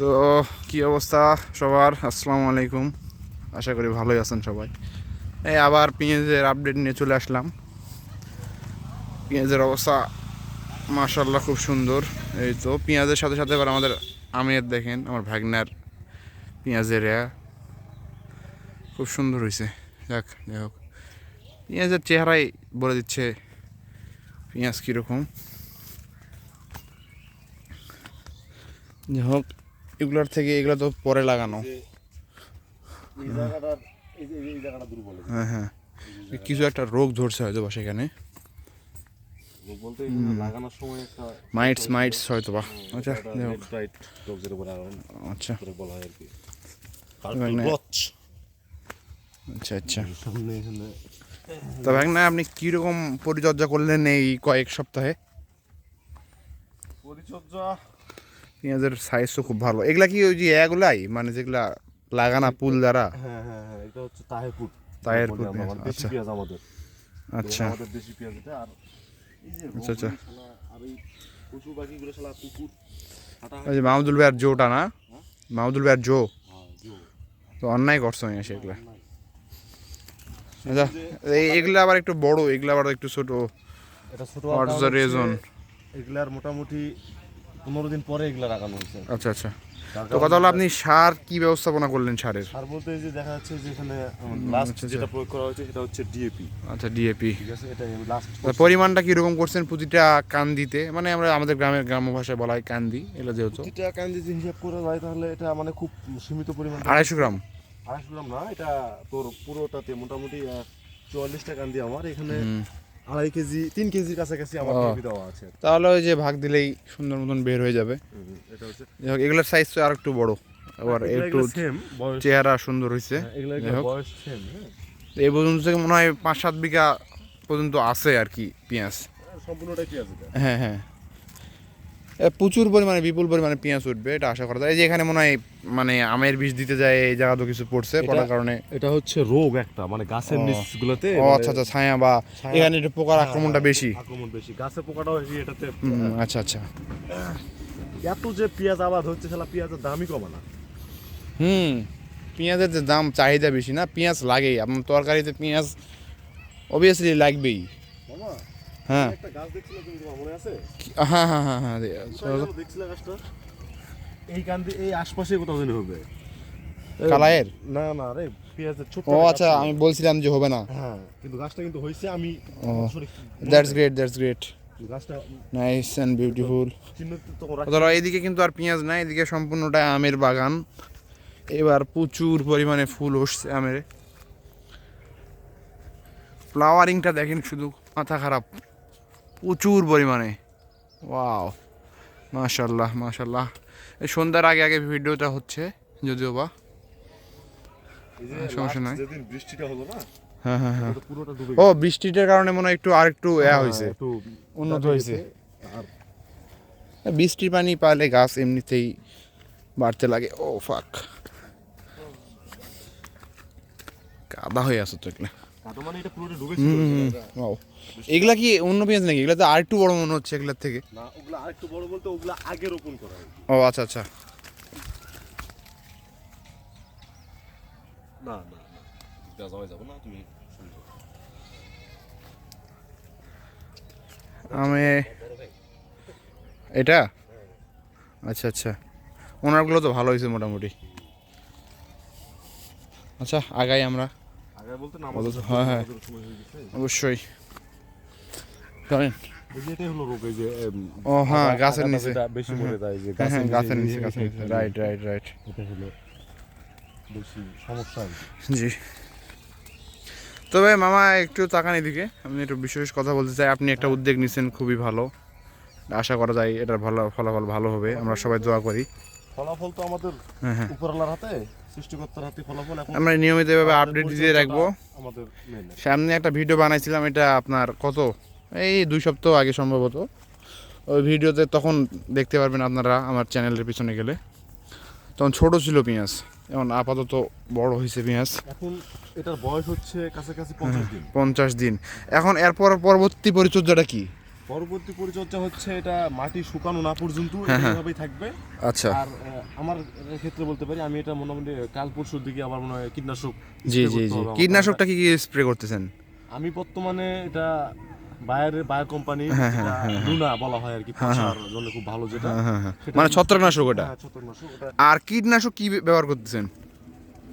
তো কি অবস্থা সবার? আসসালামু আলাইকুম, আশা করি ভালোই আছেন সবাই। এই আবার পেঁয়াজের আপডেট নিয়ে চলে আসলাম। পেঁয়াজের অবস্থা মাশাআল্লাহ খুব সুন্দর। এই তো পেঁয়াজের সাথে সাথে এবার আমাদের আমের দেখেন, আমার ভাগনার পেঁয়াজের খুব সুন্দর হয়েছে। যাক যাই হোক, পেঁয়াজের চেহারাই বলে দিচ্ছে পেঁয়াজ কীরকম। যাই হোক, এগুলোর থেকে এগুলো তো পরে লাগানো। হ্যাঁ হ্যাঁ, কিছু একটা রোগ ধরছে হয়তো বা সেখানে, মাইটস হয়তো বা। আচ্ছা আচ্ছা আচ্ছা আচ্ছা। তো ভাগনা, আপনি কীরকম পরিচর্যা করলেন এই কয়েক সপ্তাহে? পরিচর্যা, পেঁয়াজের সাইজ তো খুব ভালো। এগুলা কি ওই যে এগুলাই মানে যেগুলা লাগানা পুল দ্বারা? হ্যাঁ হ্যাঁ হ্যাঁ, এটা হচ্ছে তাহেরপুর আচ্ছা পেঁয়াজ আমাদের। আচ্ছা আমাদের দেশি পেঁয়াজ এটা। আর এই যে আচ্ছা আচ্ছা, আর এই পশু পাখিগুলো শালা কুকুর ওই যে মাহমুদুল ভাইয়ের জোটা না? মাহমুদুল ভাইয়ের জো জো তো অন্যায় করছো আমি সেগুলা। আচ্ছা, এগুলা আবার একটু বড়, এগুলা আবার একটু ছোট। এটা ছোট রেজন এগুলার মোটামুটি 15 দিন পরে এগুলা লাগানো হয়েছে। আচ্ছা আচ্ছা। তো কথা হলো, আপনি সার কি ব্যবস্থাপনা করলেন সারের? সার বলতে এই যে দেখা যাচ্ছে যে এখানে লাস্ট যেটা প্রয়োগ করা হয়েছে সেটা হচ্ছে ডিএপি। আচ্ছা, ডিএপি। ঠিক আছে, এটা লাস্ট। পরিমাণটা কিরকম করছেন প্রতিটা কান্দিতে? মানে আমরা আমাদের গ্রাম্য ভাষায় বলা হয় কান্দি, এগুলো যেহেতু প্রতিটা কান্দি যদি হিসাব করে যায় তাহলে এটা মানে খুব সীমিত পরিমাণ। 250 গ্রাম? 250 গ্রাম না, এটা তোর পুরোটাতে মোটামুটি 44টা কান্দি আমার এখানে 2.5 কেজি 3 কেজির কাছাকাছি আমার ডিএপি দেওয়া আছে। তাহলে ওই যে ভাগ দিলেই সুন্দর মতন বের হয়ে যাবে। এটা হচ্ছে এগুলোর সাইজ তো আর একটু বড়, আবার একটু চেহারা সুন্দর হয়েছে। বয়স সেম। এই পর্যন্ত থেকে মনে হয় 5-7 বিঘা পর্যন্ত আছে আর কি পেঁয়াজ। সম্পূর্ণটাই পেঁয়াজ। হ্যাঁ হ্যাঁ, প্রচুর পরিমাণে বিপুল পরিমাণে পেঁয়াজ উঠবে এটা আশা করা যায়। এই যে এখানে মনে হয় মানে আমের বীজ দিতে যায়, এই জায়গা তো কিছু পড়ছে, পড়ার কারণে এটা হচ্ছে রোগ একটা, মানে গাছের নিচগুলোতে। ও আচ্ছা আচ্ছা, ছায়া বা এখানে একটু পোকার আক্রমণটা বেশি। গাছে পোকাটাও বেশি এটাতে। আচ্ছা আচ্ছা। এত যে পেঁয়াজ আবাদ হচ্ছে, শালা পেঁয়াজের দামই কমে না। পেঁয়াজের যে দাম, চাহিদা বেশি না, পেঁয়াজ লাগেই। আপনার তরকারিতে পেঁয়াজ অবভিয়াসলি লাগবেই। হ্যাঁ একটা গাছ দেখছিল তুমি, তোমার মনে আছে? হ্যাঁ হ্যাঁ হ্যাঁ হ্যাঁ, দেখছিলে গাছটা? এই কান্দি এই আশপাশে কোথাও যেন হবে। কালায়ের? না না রে, পেঁয়াজের ছোট। ও আচ্ছা, আমি বলছিলাম যে হবে না। হ্যাঁ, কিন্তু গাছটা কিন্তু হয়েছে। আমি দ্যাটস গ্রেট। গাছটা নাইস অ্যান্ড বিউটিফুল। ধরো এইদিকে কিন্তু আর পেঁয়াজ নাই, এদিকে সম্পূর্ণটা আমের বাগান। এবার প্রচুর পরিমাণে ফুল উঠছে আমের। ফ্লাওয়ারিংটা দেখেন, শুধু মাথা খারাপ, প্রচুর পরিমাণে। ওয়াও, মাশাল্লাহ মাশাল্লাহ। এই সন্ধ্যার আগে আগে ভিডিওটা হচ্ছে, যদিও বা সমস্যা নাই। যেদিন বৃষ্টিটা হলো না, হ্যাঁ হ্যাঁ হ্যাঁ, পুরোটা ডুবে ও বৃষ্টিটার কারণে মনে হয় একটু আর একটু হয়েছে, উন্নত হয়েছে। বৃষ্টির পানি পালে গাছ এমনিতেই বাড়তে লাগে। ও ফাক, কাদা হয়ে আছে তো এগুলা। মানে এটা পুরোটা ডুবেছিল। এগুলা কি অন্য পেঁয়াজ নাকি? এগুলা তো আর একটু বড় মনে হচ্ছে এগুলার থেকে। না, ওগুলা আরেকটু বড় বলতে ওগুলা আগে রোপণ করা হয়। ও আচ্ছা আচ্ছা। না না না, যাওয়া যাবে না, তুমি আমি এটা আচ্ছা আচ্ছা, ওনারগুলো তো ভালো হয়েছে মোটামুটি। আচ্ছা, আগাই আমরা। আগে বলতে না, হ্যাঁ হ্যাঁ অবশ্যই চলেন। এটাই হলো রোগ, এই যে ও হ্যাঁ, গাছের নিচে বেশি মরে যায়, যে হ্যাঁ গাছের নিচে রাইট। এটা হলো বেশি সমস্যা। জি, তবে মামা একটু তাকান এদিকে, আমি একটু বিশেষ কথা বলতে চাই। আপনি একটা উদ্যোগ নিয়েছেন, খুবই ভালো। আশা করা যায় এটার ভালো ফলাফল ভালো হবে, আমরা সবাই দোয়া করি। ফলাফল তো আমাদের উপরওয়ালার হাতে, সৃষ্টিকর্তার হাতে ফলাফল। আমরা নিয়মিত এভাবে আপডেট দিয়ে রাখবো। আমাদের সামনে একটা ভিডিও বানাইছিলাম, এটা আপনার কত, এই 2 সপ্তাহ আগে সম্ভবত। ওই ভিডিওতে তখন দেখতে পারবেন আপনারা আমার চ্যানেলের পিছনে গেলে। তখন ছোট ছিল পেঁয়াজ, এখন আপাতত বড় হয়েছে পেঁয়াজ। এখন এটার বয়স হচ্ছে কাছাকাছি 50 দিন। 50 দিন। এখন এরপর পরবর্তী পরিচর্যাটা কি? পরবর্তী পরিচর্যা হচ্ছে এটা মাটি শুকানো না পর্যন্ত এইভাবেই থাকবে। আচ্ছা। আর আমার ক্ষেত্রে বলতে পারি আমি এটা মোটামুটি কাল পরশুর দিকে আবার মনে হয় কীটনাশক জি spray জি করতে জি হবে আমার। কীটনাশকটা কি কি স্প্রে করতেছেন? আমি বর্তমানে এটা বায়ার কোম্পানি হ্যাঁ, যেটা লুনা বলা হয় আর কি, পচার জন্য খুব ভালো যেটা। সেটা মানে use ছত্রাকনাশক করতেছি। ওটা? হ্যাঁ, ছত্রাকনাশক ওটা। আর কীটনাশক কি ব্যবহার করতেছেন?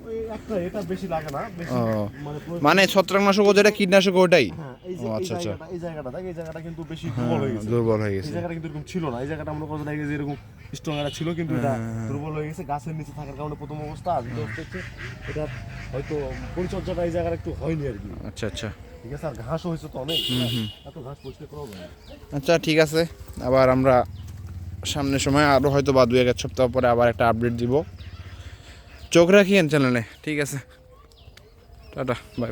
ওই একটা, এটা বেশি লাগে না, বেশি ও, মানে মানে ছত্রাকনাশক ও যেটা কীটনাশক ওটাই? হ্যাঁ, এই যে ও, এই আচ্ছা, আচ্ছা। জায়গাটা দেখ, এই জায়গাটা কিন্তু বেশি দুর্বল হয়ে গেছে। দুর্বল হয়ে এই গেছে। জায়গাটা কিন্তু এরকম ছিল না, এই জায়গাটা আমরা কত লাগে যে এরকম স্ট্রং একটা ছিল, কিন্তু এটা দুর্বল হয়ে গেছে গাছের নিচে থাকার কারণে প্রথম অবস্থা। আর দ্বিতীয় অবস্থা হচ্ছে এটা হয়তো পরিচর্যাটা এই জায়গাটা একটু হয়নি আর কি। আচ্ছা আচ্ছা ঠিক আছে, আর ঘাসও হয়েছে তো অনেক, এত ঘাস পরিষ্কার করা হবে না। আচ্ছা ঠিক আছে, আবার আমরা সামনের সময় আরও হয়তো বা 2-1 সপ্তাহ পরে আবার একটা আপডেট দিব। চোখ রাখিয়েন চ্যানেলে। ঠিক আছে, টাটা, বাই।